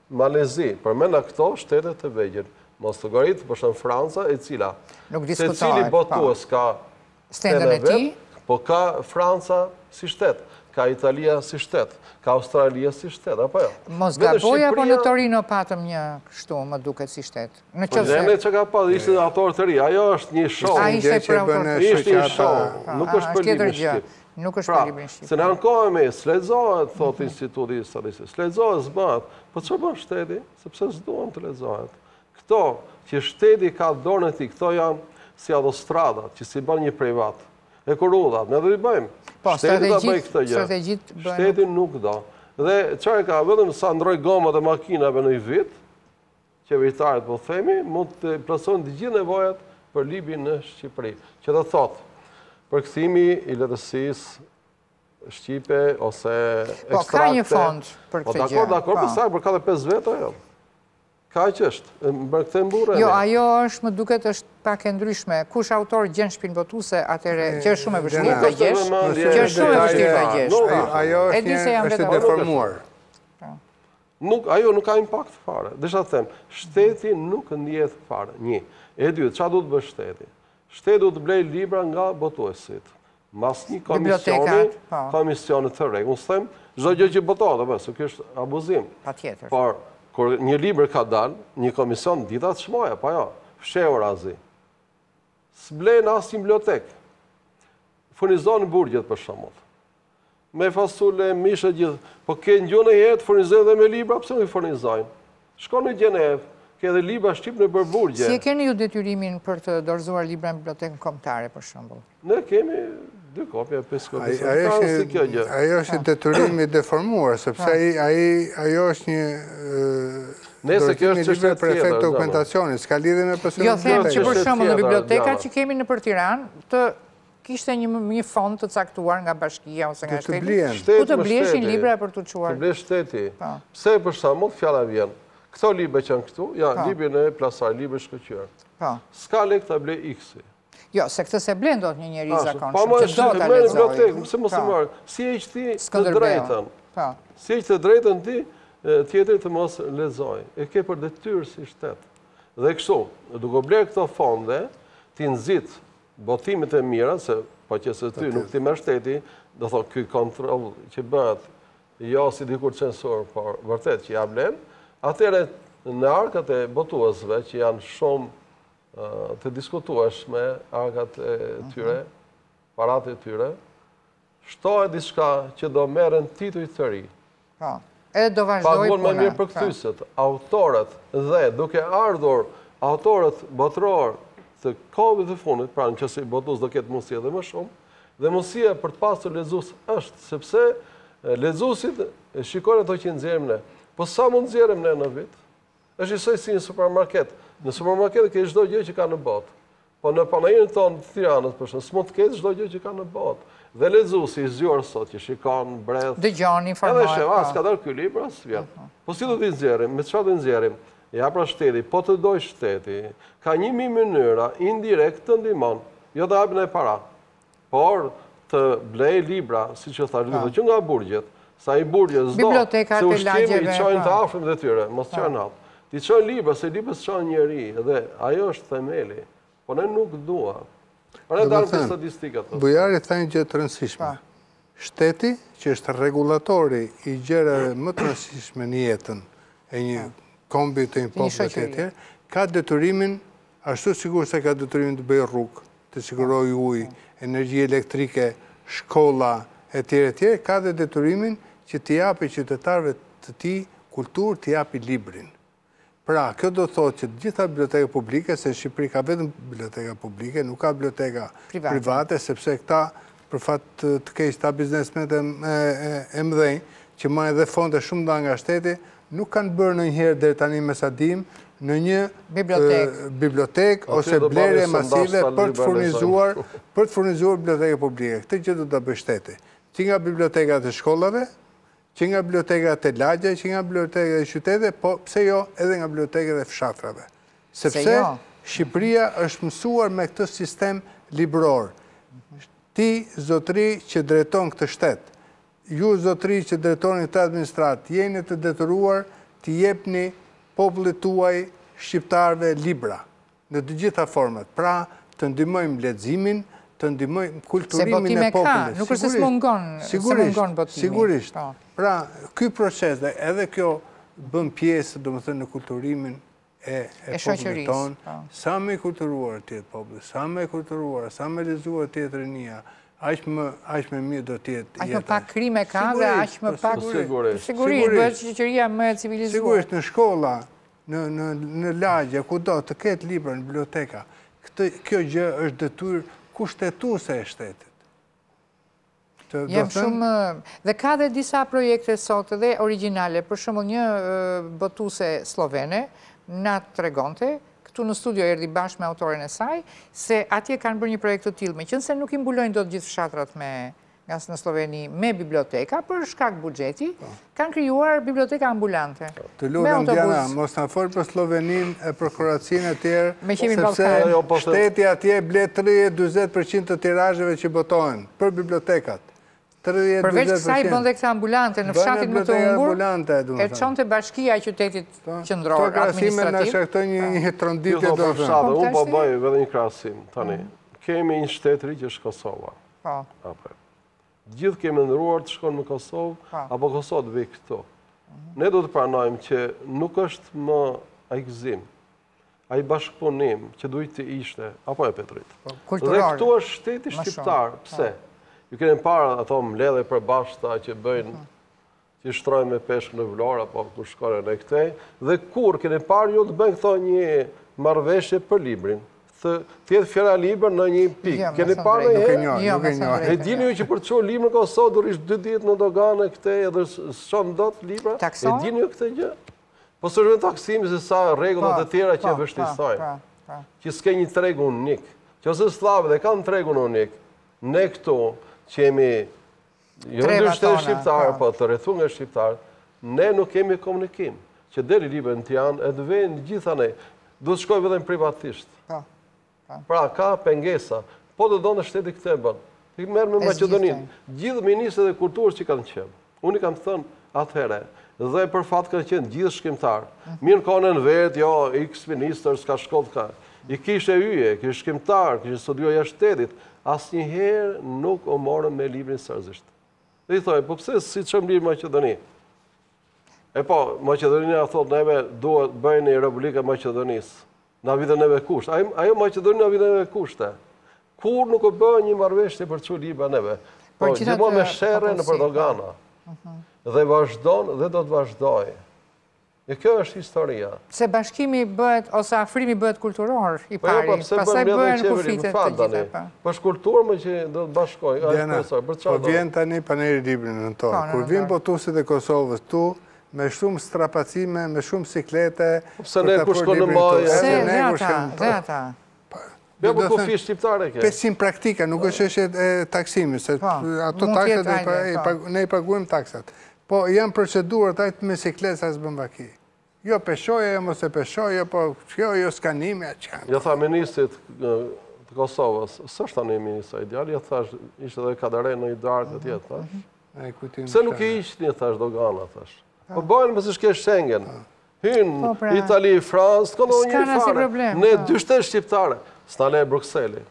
Malezi, përmenda këto shtetet të vegjël. Mos të gorit, për shembull Franca, e cila secili botues ka stendën e tij. Po ka Franca si shtet, ka Italia si shtet, ka Australia si shtet, apo jo? Mos gaboj apo në Torino patëm një kështu, më duket si shtet. Në qoftë se që ka pas, ishte autor të ri, ajo është një show. Ai ishte për autor. Ishte një show, nuk është për librin shqip. Nuk është për librin shqip. Se në ankohemi, s'lexohet, thot Instituti i Statistikës, s'lexohet zbat, po çfarë bën shteti? Sepse s'duan të lexohet. Këto që shteti ka dorën e tij, këto janë si autostradat, që si bën një privat. E kurullat, ne do i bëjmë. Shteti do bëj këtë gjë. Shteti nuk do. Dhe çfarë ka vetëm sa ndroj gomat e makinave në një vit, qeveritarët po themi, mund të plotësojnë të gjithë nevojat për librin në Shqipëri. Që do thotë, përkthimi i letësisë shqipe ose ekstrakte. Po ka një fond për këtë gjë. Dakor, për 45 vjet ajo. Ka që është, më këtë mburë. Jo, ajo është, më duket është pak e ndryshme. Kush autor gjen shpinë botuese, atëre që është shumë e vështirë ta gjesh. Që është shumë e vështirë ta gjesh. Ajo është deformuar. Ajo nuk ka impakt fare. Desha të them, shteti nuk ndjehet fare. Një. E dytë, çfarë duhet bëj shteti? Shteti duhet të blej libra nga botuesit. Mas një komisioni të rregull, them, çdo gjë që botohet, se kjo është abuzim. Patjetër. Por kur një libër ka dalë, një komision dita të shmoja, pa jo, fshehur azi. S'blen as një bibliotek. Furnizojnë burgjet për shembull. Me fasule, mishë gjithë, po ke ngjuar një herë të furnizojnë dhe me libra, pse nuk i furnizojnë? Shko në Gjenevë, ke edhe libra shqip në burgje. Si e keni ju detyrimin për të dorëzuar libra në bibliotekën kombëtare për shembull? Ne kemi 2 kopje, 5 kopje. Ajo është detyrimi deformuar, sepse ajo është një dorëzim i librit për efekt dokumentacioni, s'ka lidhje me personin. Jo, them që për shembull në biblioteka që kemi në Tiranë të kishte një fond të caktuar nga bashkia ose nga shteti. Ku të bleshin libra për të çuar. Të blesh shteti. Pse për shembull fjala vjen. Këto libra që janë këtu, librin e plasar, libri shkëlqyer. S'ka lek ta blej X-i. Jo, se këtë se blen do të një njeri zakonshëm, që do ta lexojë. Mëse mos e marr. Si e ti të drejtën? Si e të drejtën ti, tjetri të mos lexojë. E ke për detyrë si shtet. Dhe kështu, duke bler këto fonde, ti nxit botimet e mira, se po që se ty nuk ti merr shteti, do thotë ky kontroll që bëhet jo si dikur censur, por vërtet që ja blen, atëherë në arkat e botuesve që janë shumë të diskutueshme, arkat e tyre, parat e tyre, shtohet diçka që do merren tituj të ri. Edhe do vazhdoj puna. Paguhen më mirë përkthyesit, autorët dhe duke ardhur autorët botror të kohëve të fundit, pra nëse botues do ketë mundësi edhe më shumë, dhe mundësia për të pasur lexues është sepse lexuesit shikojnë ato që nxjerrim ne. Po sa mund nxjerrim ne në vit? Është njësoj si në supermarket. Në supermarket ke çdo gjë që ka në botë. Po në panajirin tonë të Tiranës, për shembull, s'mund të ketë çdo gjë që ka në botë. Dhe lexuesi i zgjuar sot që shikon, bredh. Dëgjon informacion. Edhe shef, s'ka dalë ky libër, as vjen. Po si do t'i nxjerrim? Me çfarë do nxjerrim? Ja pra shteti, po të doj shteti, ka 1000 mënyra indirekt të ndihmon, jo të hapin e para, por të blej libra, si që thashtë, dhe që nga burgjet, sa i burgjet zdo, se ushqimi i qojnë të afrëm dhe tyre, mos qojnë atë. Ti qojnë libra, se libra së qojnë njeri, dhe ajo është themeli, po ne nuk dua. Por ne dalëm për statistikat. Bujari thajnë gjë të rëndësishme. Shteti, që është regulatori i gjërave më të rëndësishme në jetën e një kombi të një popull të tjerë, ka detyrimin, ashtu sigur se ka detyrimin të bëjë rrugë, të siguroj ujë, energji elektrike, shkolla, etj., ka dhe detyrimin që t'i japi qytetarëve të tij kulturë, t'i japi librin. Pra, kjo do thotë që gjitha biblioteka publike, se Shqipëri ka vetëm biblioteka publike, nuk ka biblioteka private, sepse këta, për fat të keq, ta biznesmenet e mëdhenj, që ma edhe fonde shumë da nga shteti, nuk kanë bërë në njëherë deri tani me sa dim, në një bibliotek ose blerje masive për të furnizuar biblioteke publike. Këtë që do të bëjë shteti. Që nga bibliotekat e shkollave, që nga bibliotekat e lagje, që nga bibliotekat e qytete, po pse jo edhe nga bibliotekat e fshatrave. Sepse Shqipëria është mësuar me këtë sistem libror. Ti, zotëri që drejton këtë shtet, ju, zotëri që drejtoni këtë administrat, jeni të detyruar të jepni popullit tuaj shqiptarve libra, në të gjitha format. Pra, të ndihmojmë leximin, të ndihmojmë kulturimin e popullit. Nuk është se s'mungon botimi. Sigurisht. Pra, ky proces dhe edhe kjo bën pjesë, domethënë, në kulturimin e popullit tonë. Sa më i kulturuar të jetë populli, sa më i kulturuar, sa më lezuar të jetë rinia, aq më mirë do të jetë jeta. Aq më pak krime ka dhe aq më pak sigurisht bëhet shoqëria më e civilizuar. Sigurisht në shkolla, në lagje, kudo të ketë libra në biblioteka. Kjo gjë është detyrë kushtetuese e shtetit. Jem shumë... Dhe ka dhe disa projekte sot dhe originale, për shembull një botuese slovene, na tregonte, këtu në studio erdhi bashkë me autoren e saj, se atje kanë bërë një projekt të tillë, meqense nuk i mbulojnë dot gjithë fshatrat nga në Sloveni me biblioteka, për shkak buxheti, kanë krijuar biblioteka ambulante. Të lutem Diana, mos na fol për Sloveninë e për Kroacinë e tjerë, sepse shteti atje ble 30-40% të tirazheve që botohen për bibliotekat. Përveç kësaj bën dhe këta ambulante në fshatin më të humbur, e çonte bashkia e qytetit qendror administrativ. Këto krahasime na shkaktojnë një tronditje do të thonë. Unë po bëj edhe një krahasim tani. Kemi një shtet ri që është Kosova. Po. Gjithë kemi ndëruar të shkojnë në Kosovë, apo Kosovë të vijë këtu. Ne do të pranojmë që nuk është më ai gëzim, ai bashkëpunim që duhet të ishte, apo e Petrit. Dhe këtu është shteti shqiptar. Pse? Ju keni parë ato mbledhje përbashkëta që bëjnë, që shtrojnë me peshk në Vlorë, apo kur shkojnë në këtej, dhe kur keni parë ju të bëjnë këto një marrëveshje për librin, të jetë fjera libër në një pikë. Keni parë në Nuk e njoh. E dini ju që për të çuar librin në Kosovë duhet 2 ditë në doganë këtej edhe s'çon dot libra? E dini ju këtë gjë? Po së vetëm taksimi se sa rregullat e tjera që e vështirësojnë. Që s'ke një treg unik. Që ose sllave dhe kanë tregun unik. Ne këtu që jemi jo dy shtete shqiptare, po të rrethuar nga shqiptarët, ne nuk kemi komunikim. Që deri libra në Tiranë e të vënë gjitha ne. Duhet të shkojë vetëm privatisht. Pra, ka pengesa. Po të donë shteti këtë e bën. Ti merr me Maqedoninë. Gjithë ministrat e kulturës që kanë qenë. Unë kam thënë atëherë, dhe për fat kanë qenë gjithë shkrimtar. Mirë kanë në vet, jo, X ministër s'ka shkollë ka. I kishte hyje, kishte shkrimtar, kishte studiuar jashtë shtetit. Asnjëherë nuk u morën me librin seriozisht. Dhe i thoj, po pse si çëm libër Maqedoni? E po, Maqedonia thotë neve duhet bëjnë një Republikë e Maqedonisë. Na vjen neve kusht. Ajo Maqedonia na vjen neve kushte. Kur nuk u bë një marrëveshje për çu libra neve. Po gjithmonë me sherrë në Erdogana. Dhe vazhdon dhe do të vazhdojë. E kjo është historia. Se bashkimi bëhet, ose afrimi bëhet kulturor i pari, pastaj bëhen kufitet të gjitha. Po është kulturë më që do të bashkojë. Diana, po vjen tani paneri librin në tonë. Kur vjen botuesit e Kosovës tu, me shumë strapacime, me shumë siklete. Pse ne kur shkon në majë? Dhe ata. Jo, po kufi shqiptare ke. 500 praktika, nuk është e taksimi, se ato taksat ne i paguajmë taksat. Po janë procedurat ajtë me siklet sa s'bën vaki. Jo peshoje, jo mos e peshoje, po jo skanime. Ja tha ministrit të Kosovës, së është tani ministra ideal, ja thash, ishte dhe kadare në i darkë të tjetë, thash. Pse nuk i ishtë një, thash, dogana, thash. Po bojnë mësë shke Schengen. Hynë, Itali, Fransë, këndo një fare. Ne 2 shtetë shqiptare. S'na le Bruxelli.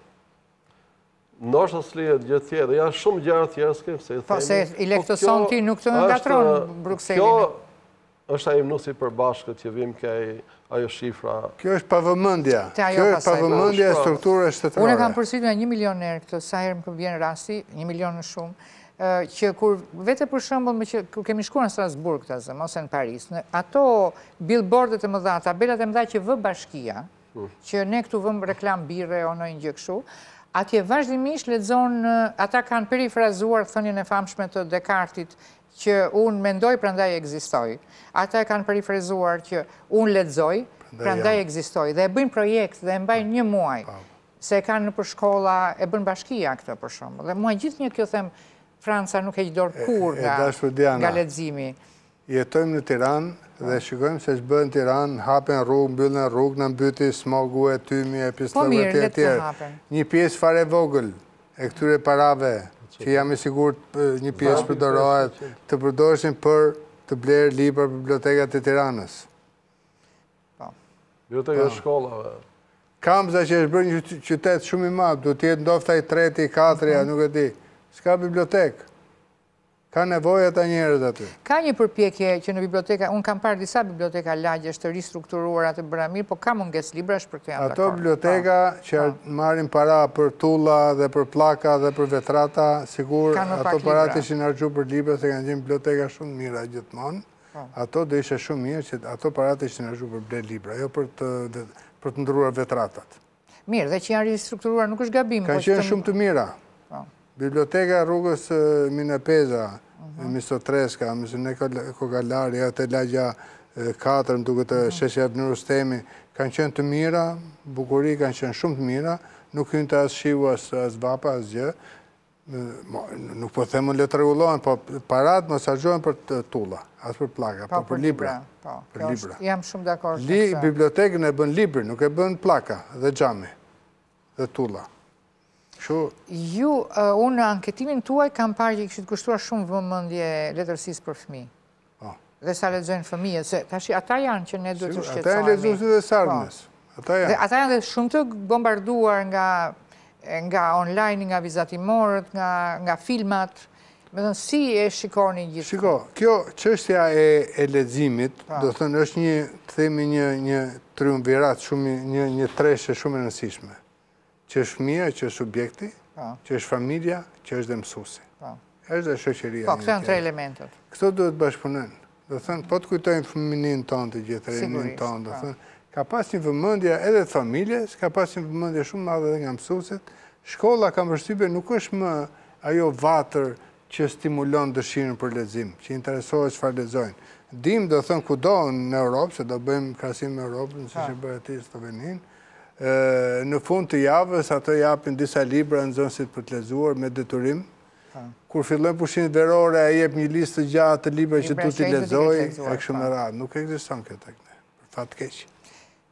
Ndoshta s'lihet gjë tjetër, janë shumë gjëra tjera s'kem se i themi. Po se i lehtëson ti nuk të ngatron Bruxellin. Kjo është ai nusi përbashkët që vim ke ajo shifra. Kjo është pavëmendja. Kjo është pavëmendja e strukturës shtetërore. Unë kam përsëritur nga 1 milioner këtë sa herë më vjen rasti, 1 milion në shumë, që kur vete për shembull që kur kemi shkuar në Strasburg këtë zë, ose në Paris, në ato billboardet e mëdha, tabelat e mëdha që vë bashkia, që ne këtu vëm reklam birre o ndonjë gjë kështu, atje vazhdimisht lexon, ata kanë perifrazuar thënien e famshme të Descartit që unë mendoj prandaj ekzistoj. Ata e kanë perifrazuar që unë lexoj, prandaj ekzistoj. Dhe e bëjnë projekt dhe e mbajnë 1 muaj. Se e kanë nëpër shkolla, e bën bashkia këtë për shembull. Dhe mua gjithnjë kjo them, Franca nuk heq dorë kur nga leximi. Jetojmë në Tiranë dhe shikojmë se ç'bën në Tiranë, hapen rrugë, mbyllen rrugë, në mbyti smogu e tymi e pistollë e tjerë. Një pjesë fare vogël e këtyre parave që jam i sigurt një pjesë përdorohet të përdoreshin për të blerë libra për bibliotekat e Tiranës. Biblioteka e shkollave. Kamza që është bërë një qytet shumë i madh, duhet të jetë ndofta i 3, i 4, nuk e di. S'ka bibliotekë. Ka nevojë ata njerëz aty. Ka një përpjekje që në biblioteka, unë kam parë disa biblioteka lagjesh të ristrukturuara të bëra mirë, po ka mungesë librash për të janë dakord. Ato biblioteka që marrin para për tulla dhe për pllaka dhe për vetrata, sigur ato parat ishin harxhuar për libra, se kanë qenë biblioteka shumë mira gjithmonë. Ato do ishte shumë mirë që ato parat ishin harxhuar për bler libra, jo për të ndruar vetratat. Mirë, dhe që janë ristrukturuar nuk është gabim. Kanë qenë shumë të mira. Biblioteka rrugës Minepeza, Misotreska, Misone Kokalari, atë lagja 4, më duket sheshja në Rustemi, kanë qenë të mira, bukuri kanë qenë shumë të mira, nuk hynë të as shiu, as vapa, as gjë. Nuk po themë le të rregullohen, po parat mos harxhohen për tulla, as për pllaka, po për libra. Jam shumë dakord. Bibliotekën e bën libri, nuk e bën pllaka dhe xhami dhe tulla. Ju, unë në anketimin tuaj kam parë që kishit kushtuar shumë vëmendje letërsisë për fëmijë. Dhe sa lexojnë fëmijët, se tash ata janë që ne duhet të shqetësohemi. Ata janë lexuesit e sarmës. Dhe ata janë dhe shumë të bombarduar nga online, nga vizatimorët, nga filmat. Me thënë, si e shikoni gjithë? Shiko, kjo çështja e leximit, do thënë është një, të themi një triumvirat, një treshe shumë e rëndësishme. Që është fëmia, që është subjekti, që është familja, që është dhe mësuesi. Është dhe shoqëria. Po, këto janë 3 elementet. Këto duhet bashkëpunojnë. Do thënë, po të kujtojmë fëminin tonë të gjithë, rinin tonë, do thënë, ka pas një vëmendje edhe të familjes, ka pas një vëmendje shumë madhe edhe nga mësuesit. Shkolla, kam përshtypjen, nuk është më ajo vatër që stimulon dëshirën për lexim, që interesohet çfarë lexojnë. Dim, do thënë, kudo në Europë, se do bëjmë krahasim me Europën, siç e bëri aty Sloveninë. Në fund të javës ato japin disa libra në nxënësit për të lexuar me detyrim. Kur fillojnë pushimet verore, ai jep një listë të gjatë të libra që duhet të lexojë, e kështu me radhë. Nuk ekziston kjo tek ne, për fat keq.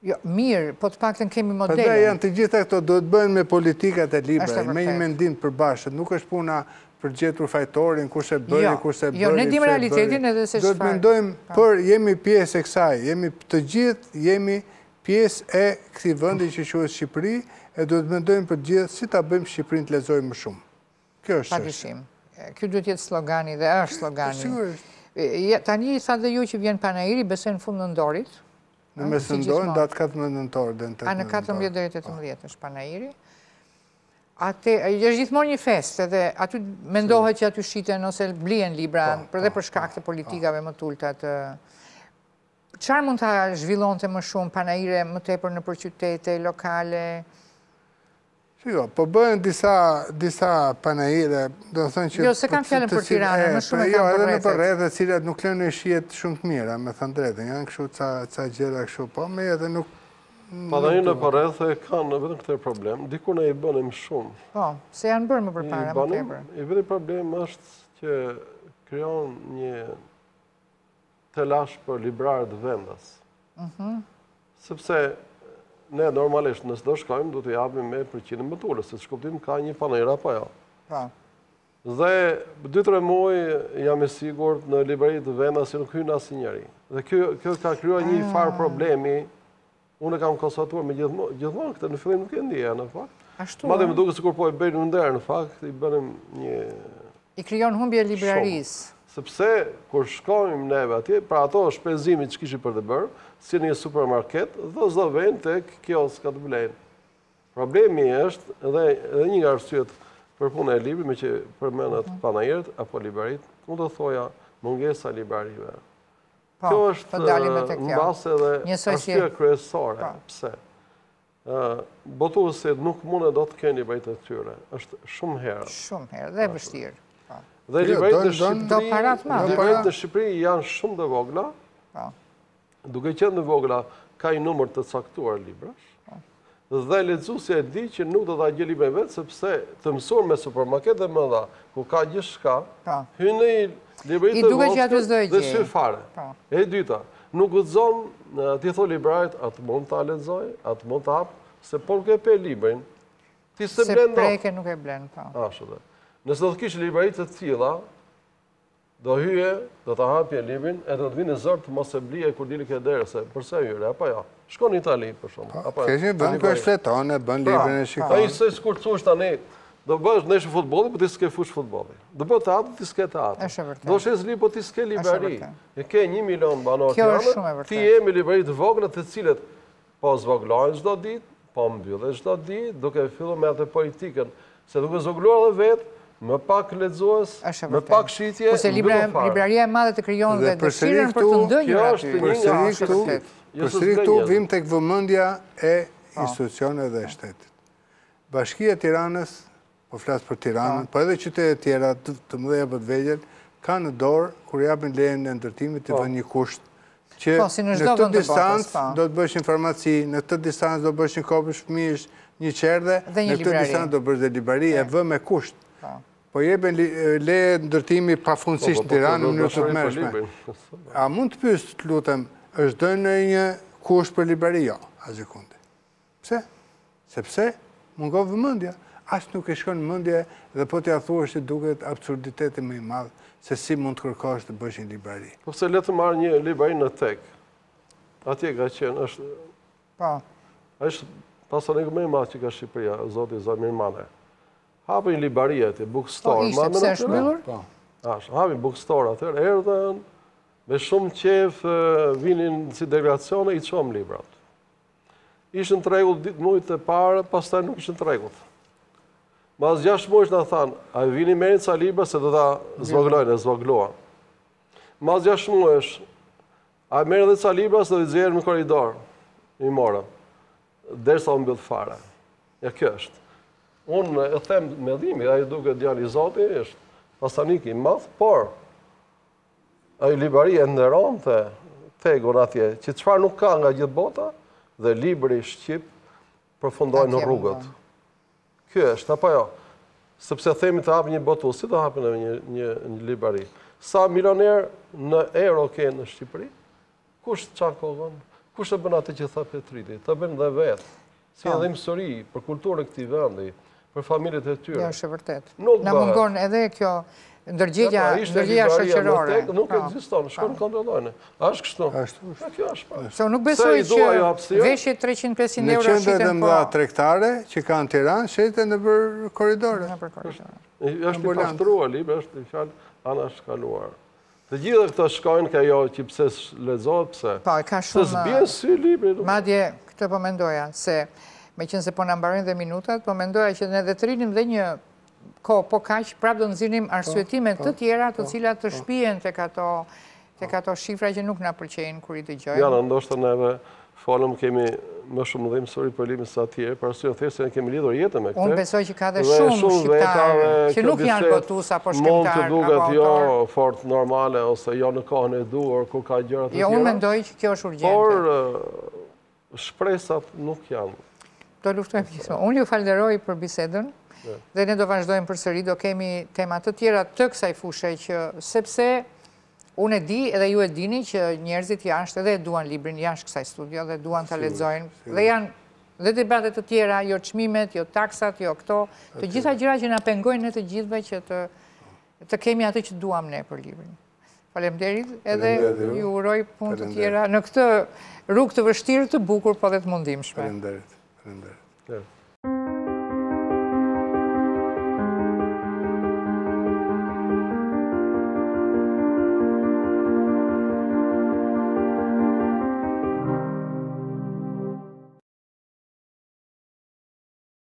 Jo, mirë, po të paktën kemi modele. Prandaj janë të gjitha këto duhet bëhen me politikat e libra, me një mendim të përbashkët. Nuk është puna për gjetur fajtorin, kush e bëri, kush e bëri. Jo, ne dim realitetin edhe se çfarë. Duhet mendojmë për jemi pjesë e kësaj, jemi të gjithë jemi pjesë e këtij vendi që quhet Shqipëri, e duhet mendojmë për gjithë si ta bëjmë Shqipërinë të lexojë më shumë. Kjo është. Padyshim. Ky duhet të jetë slogani dhe është slogani. Sigurisht. Tani sa dhe ju që vjen panairi, besoj në fund nëndorit. Në mes nëndorit, datë 14 nëntor dhe në 18 nëntor. Në 14 deri 18 është panairi. Është gjithmonë një fest, edhe aty mendohet që aty shiten ose blihen libra, dhe për shkak të politikave më të ulta të. Çfarë mund ta zhvillonte më shumë panaire më tepër nëpër qytete, lokale? Shiko, po bëhen disa panaire, do të thënë që... Jo, se kam fjalën për Tiranën, më shumë e kam për rrethet. Jo, edhe në për rrethet, cilat nuk lënë shihet shumë të mira, me thënë drejtën, janë kështu ca gjëra kështu, po me edhe nuk... Panaire në për rrethet kanë vetëm këtë problem, dikur ne I bënim shumë. Po, se janë bërë më përpara, më tepër. I vetëm problem është që krijon një telash për librarët vendas. Sepse ne normalisht nësë do shkojmë, du të japim me përqinë më tullës, se shkuptim ka një panera pa jo. Dhe 2-3 muaj jam e sigurt në liberitë të venda si nuk hynë asë njëri. Dhe kjo ka kryo një farë problemi, unë kam konstatuar me gjithmonë këtë, në fillim nuk e ndjeja në fakt. Madhe më duke sikur po e bëjnë ndërë në fakt, i bënim një... I kryon humbje librarisë. Sepse, kur shkojmë neve atje, pra ato shpenzimit që kishi për të bërë, si një supermarket, dhe zdo vend të kiosk ka të blenë. Problemi është, edhe një nga arsyet për punë e libri, me që përmenat panajerët, apo librarit, unë të thoja mungesa librarive. Kjo është në base dhe arsye kryesore. Pse? Botuesit nuk mund e do të kenë librarit e tyre. është shumë herë. Shumë herë, dhe vështirë. Dhe liberitë në Shqipëri janë shumë dhe vogla, duke qenë dhe vogla ka i numër të caktuar librash, dhe lexuesi e di që nuk do ta gjë librin vetë, sepse të mësuar me supermarket dhe mëdha, ku ka gjithçka, hyn në liberitë të vogla dhe sy fare. E dyta, nuk guxon ti thon librarit atë mund ta lexoj, atë mund ta hap, se por ke pe librin, ti se blen dot. Se preke nuk e blen, po. Ashtu dhe. Nëse do të kishë liberitë të tilla, do hyje, do të hapje librin, e do të vinë zërë të mos e blije kur dili ke derë, se përse hyre, apo ja. Shko në Itali, për shumë. Kështë bën për shfletone, bën librin e shikon. A i se s'kur të thush tani, do bësh neshë futbolli, po ti s'ke fush futbolli. Do bë teatr, ti s'ke teatr. Do shes li, po ti s'ke librari. E ke 1 milion banor të janë, ti je me librari të vogla të cilët po zvoglojnë çdo ditë, po mbyllen çdo ditë, duke filluar me atë politikën, se duke zogluar edhe vetë, më pak lexues, më pak shitje, ose libraria e madhe të krijon dhe dëshirën për të ndënjur aty. Përsëri këtu vim tek vëmendja e institucioneve dhe shtetit. Bashkia e Tiranës, po flas për Tiranën, po edhe qytete tjera të mëdha apo të vegjël, kanë në dorë kur japin lejen e ndërtimit të vënë një kusht që në këtë distancë do të bësh informaci, në këtë distancë do bësh një kopësh fëmijësh, një qerdhe, në këtë distancë do bësh dhe librari e vë me kusht. Po jeben leje ndërtimi pafundësisht në Tiranë në mënyrë të tmerrshme. A mund të pyes, të lutem, është dhënë një kusht për librari? Jo, asgjë. Pse? Sepse mungon vëmendja. As nuk e shkon mendje dhe po t'ia thuash që duket absurditeti më i madh se si mund të kërkosh të bësh një librari. Po se le të marr një librari në tek. Atje ka qenë është. Po. Është pasanik më i madh që ka Shqipëria, zoti Zamir Mane. Hapin librari aty, bookstore. Po, ishte pse është mbyllur? Po. Hapin bookstore aty, erdhën me shumë qef, vinin si delegacione, i çom librat. Ishin të rregull ditë mujt e parë, pastaj nuk ishin të rregull. Mas 6 muaj na thanë, a vini merrni ca libra se do ta zvoglojnë, e zvogluan. Mas 6 muaj, a merrni edhe ca libra se do i nxjerrin në korridor. I morën. Derisa u mbyll fare. Ja kjo është. Unë e them me dhimi, a i duke djali zoti, është pasanik i madh, por a i librari e nderon të tegun atje, që çfarë nuk ka nga gjithë bota, dhe libri shqip përfundojnë në rrugët. Kjo është, apo jo? Sepse themi të hapë një botull, si të hapën një librari? Sa milioner në euro ke në Shqipëri? Kush çan kohën? Kush e bën atë që tha Petriti? Të bën dhe vetë. Si edhe mësori për kulturën e këtij vendi, për familjet e tyre. Ja, është vërtet. Na mungon edhe kjo ndërgjegja shoqërore. Nuk ekziston, shkon kontrollojnë. A është kështu? Ashtu është. Kjo është. Se nuk besoj që veshje 300-500 euro shiten po. Në qendrat e mëdha tregtare që kanë në Tiranë, shiten nëpër korridore. Është i pastruar libri, është fjalë anashkaluar. Të gjitha këto shkojnë ka jo që pse lexohet, pse. Po, ka shumë. Se s'bjen sy libri. Madje këtë po mendoja se meqense po na mbarojnë dhe minutat, po mendoja që ne dhe të rinim dhe një kohë, po kaq prapë do nxirrim arsyetime të tjera, të cilat të shpihen tek ato shifra që nuk na pëlqejnë kur i dëgjojmë. Ja, ndoshta neve folëm kemi më shumë dhe mësori për librin sa tjerë, për arsye thjesht se ne kemi lidhur jetën me këtë. Unë besoj që ka dhe shumë shqiptarë që nuk janë botues apo shkrimtarë. Mund të duket jo fort normale ose jo në kohën e duhur kur ka gjëra të tjera. Jo, unë mendoj që kjo është urgjente. Por shpresat nuk janë. Do luftojmë gjithmonë. Unë ju falenderoj për bisedën dhe ne do vazhdojmë përsëri, do kemi tema të tjera të kësaj fushe që sepse unë e di edhe ju e dini që njerëzit jashtë edhe e duan librin jashtë kësaj studio dhe duan ta lexojnë dhe janë Dhe debatet të tjera, jo çmimet, jo taksat, jo këto, të gjitha gjëra që na pengojnë ne të gjithëve që të kemi atë që duam ne për librin. Faleminderit, edhe ju uroj punë të tjera në këtë rrugë të vështirë, të bukur, po dhe të mundimshme. Faleminderit.